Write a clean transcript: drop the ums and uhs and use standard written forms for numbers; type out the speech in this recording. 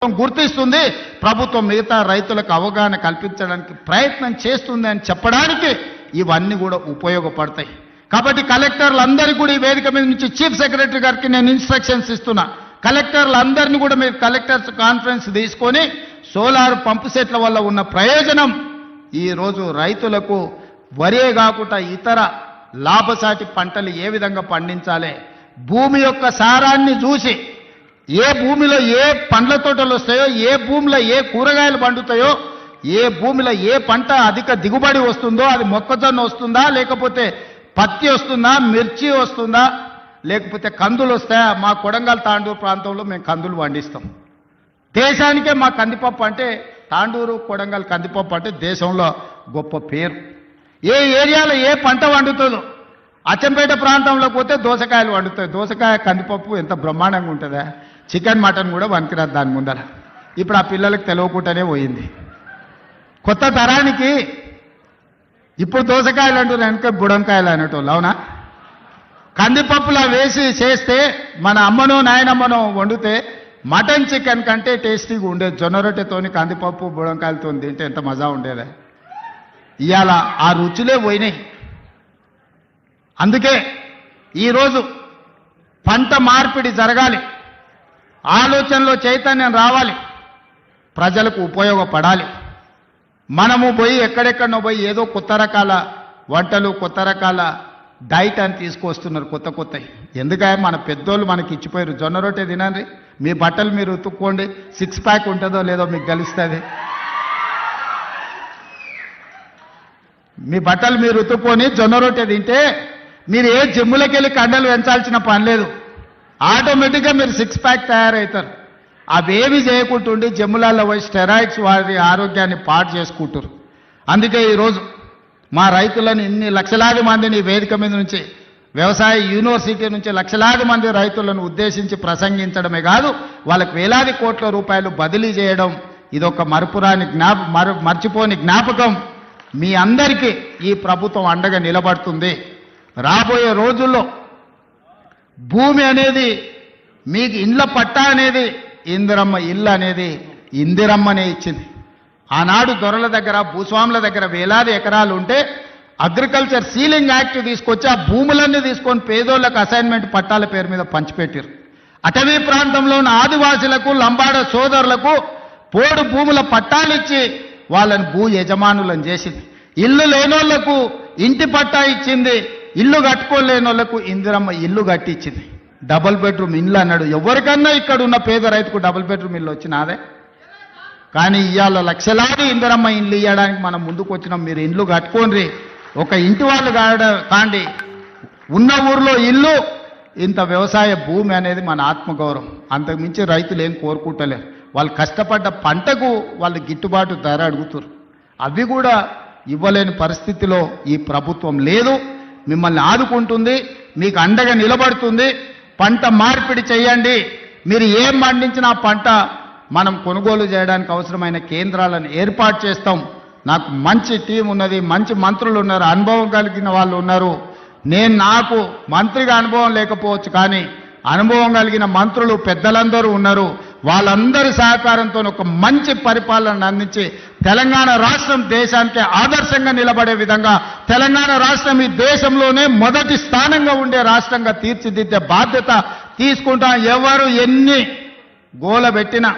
గుర్తిస్తుంది, ప్రభుత్వం మిగతా రైతులకు అవగాహన కల్పించడానికి ప్రయత్నం చేస్తుంది అని చెప్పడానికి ఇవన్నీ కూడా ఉపయోగపడతాయి. కాబట్టి కలెక్టర్లందరికీ కూడా ఈ వేదిక మీద నుంచి చీఫ్ సెక్రటరీ గారికి నేను ఇన్స్ట్రక్షన్స్ ఇస్తున్నా. కలెక్టర్లందరినీ కూడా మీరు కలెక్టర్స్ కాన్ఫరెన్స్ తీసుకొని సోలార్ పంపు సెట్ల వల్ల ఉన్న ప్రయోజనం ఈరోజు రైతులకు వరే కాకుండా ఇతర లాభసాటి పంటలు ఏ విధంగా పండించాలి, భూమి యొక్క సారాన్ని చూసి ఏ భూమిలో ఏ పండ్ల తోటలు వస్తాయో, ఏ భూమిలో ఏ కూరగాయలు పండుతాయో, ఏ భూమిలో ఏ పంట అధిక దిగుబడి వస్తుందో, అది మొక్కజొన్న వస్తుందా, లేకపోతే పత్తి వస్తుందా, మిర్చి వస్తుందా, లేకపోతే కందులు వస్తాయా. మా కొడంగల్ తాండూరు ప్రాంతంలో మేము కందులు పండిస్తాం. దేశానికే మా కందిపప్పు అంటే తాండూరు కొడంగల్ కందిపప్పు అంటే దేశంలో గొప్ప పేరు. ఏ ఏరియాలో ఏ పంట వండుతుందో, అచ్చంపేట ప్రాంతంలోకి పోతే దోసకాయలు వండుతాయి. దోసకాయ కందిపప్పు ఎంత బ్రహ్మాండంగా ఉంటుందా, చికెన్ మటన్ కూడా వనికిరాదు దాని ముందర. ఇప్పుడు ఆ పిల్లలకు తెలియకుండానే పోయింది. కొత్త తరానికి ఇప్పుడు దోసకాయలు అంటున్నారు, వెనక బుడంకాయలు అనేటోళ్ళు. అవునా? కందిపప్పులా వేసి చేస్తే మన అమ్మనో నాయనమ్మనో వండితే మటన్ చికెన్ కంటే టేస్టీగా ఉండేది. జొన్న రొట్టెతోని కందిపప్పు బుడంకాయలతో తింటే ఎంత మజా ఉండేది. ఇవాళ ఆ రుచులే పోయినాయి. అందుకే ఈరోజు పంట మార్పిడి జరగాలి, ఆలోచనలో చైతన్యం రావాలి, ప్రజలకు ఉపయోగపడాలి. మనము పోయి ఎక్కడెక్కడనో పోయి ఏదో కొత్త రకాల వంటలు, కొత్త రకాల డైట్ అని తీసుకొస్తున్నారు కొత్త కొత్తవి. ఎందుకంటే మన పెద్దోళ్ళు మనకి ఇచ్చిపోయారు. జొన్న రొట్టె తినండి, మీ బట్టలు మీరు ఉతుక్కోండి, 6 ప్యాక్ ఉంటుందో లేదో మీకు తెలుస్తుంది. మీ బట్టలు మీరు ఉతుక్కొని జొన్న రొట్టె తింటే మీరు ఏ జిమ్ములకి వెళ్ళి కండలు పెంచాల్సిన పని లేదు. ఆటోమేటిక్గా మీరు 6 ప్యాక్ తయారవుతారు. అవేమి చేయకుంటుండి జిమ్ములలో పోయి స్టెరాయిడ్స్ వారి ఆరోగ్యాన్ని పాడు చేసుకుంటారు. అందుకే ఈరోజు మా రైతులను ఇన్ని లక్షలాది మందిని వేదిక మీద నుంచి, వ్యవసాయ యూనివర్సిటీ నుంచి లక్షలాది మంది రైతులను ఉద్దేశించి ప్రసంగించడమే కాదు, వాళ్ళకి వేలాది కోట్ల రూపాయలు బదిలీ చేయడం ఇదొక మర్చిపోని జ్ఞాపకం. మీ అందరికీ ఈ ప్రభుత్వం అండగా నిలబడుతుంది. రాబోయే రోజుల్లో భూమి అనేది మీకు ఇండ్ల పట్టా అనేది ఇందిరమ్మ ఇల్లు అనేది ఇందిరమ్మనే ఇచ్చింది. ఆనాడు దొరల దగ్గర, భూస్వాముల దగ్గర వేలాది ఎకరాలు ఉంటే అగ్రికల్చర్ సీలింగ్ యాక్ట్ తీసుకొచ్చి ఆ భూములన్నీ తీసుకొని పేదోళ్లకు అసైన్మెంట్ పట్టాల పేరు మీద పంచిపెట్టారు. అటవీ ప్రాంతంలో ఉన్న ఆదివాసులకు, లంబాడ సోదరులకు పోడు భూముల పట్టాలిచ్చి వాళ్ళని భూ యజమానులను చేసింది. ఇల్లు లేనోళ్లకు ఇంటి పట్టా ఇచ్చింది, ఇల్లు కట్టుకోలేని వాళ్ళకు ఇందిరమ్మ ఇల్లు కట్టించింది. డబుల్ బెడ్రూమ్ ఇల్లు అన్నాడు. ఎవరికన్నా ఇక్కడ ఉన్న పేద రైతుకు డబుల్ బెడ్రూమ్ ఇల్లు వచ్చినాదే. కానీ ఇవాళ లక్షలాది ఇందిరమ్మ ఇల్లు ఇవ్వడానికి మనం ముందుకు వచ్చినాం. మీరు ఇల్లు కట్టుకోండి, ఒక ఇంటి వాళ్ళు కాండి, ఉన్న ఊర్లో ఇల్లు, ఇంత వ్యవసాయ భూమి అనేది మన ఆత్మగౌరవం. అంతకుమించి రైతులు ఏం కోరుకుంటలేరు. వాళ్ళు కష్టపడ్డ పంటకు వాళ్ళు గిట్టుబాటు ధర అడుగుతారు. అవి కూడా ఇవ్వలేని పరిస్థితిలో ఈ ప్రభుత్వం లేదు. మిమ్మల్ని ఆదుకుంటుంది, మీకు అండగా నిలబడుతుంది. పంట మార్పిడి చేయండి. మీరు ఏం పండించినా పంట మనం కొనుగోలు చేయడానికి అవసరమైన కేంద్రాలను ఏర్పాటు చేస్తాం. నాకు మంచి టీం ఉన్నది, మంచి మంత్రులు ఉన్నారు, అనుభవం కలిగిన వాళ్ళు ఉన్నారు. నాకు మంత్రిగా అనుభవం లేకపోవచ్చు, కానీ అనుభవం కలిగిన మంత్రులు పెద్దలందరూ ఉన్నారు. వాళ్ళందరి సహకారంతో ఒక మంచి పరిపాలన అందించి తెలంగాణ రాష్ట్రం దేశానికి ఆదర్శంగా నిలబడే విధంగా, తెలంగాణ రాష్ట్రం ఈ దేశంలోనే మొదటి స్థానంగా ఉండే రాష్ట్రంగా తీర్చిదిద్దే బాధ్యత తీసుకుంటాం. ఎవరు ఎన్ని గోల పెట్టినా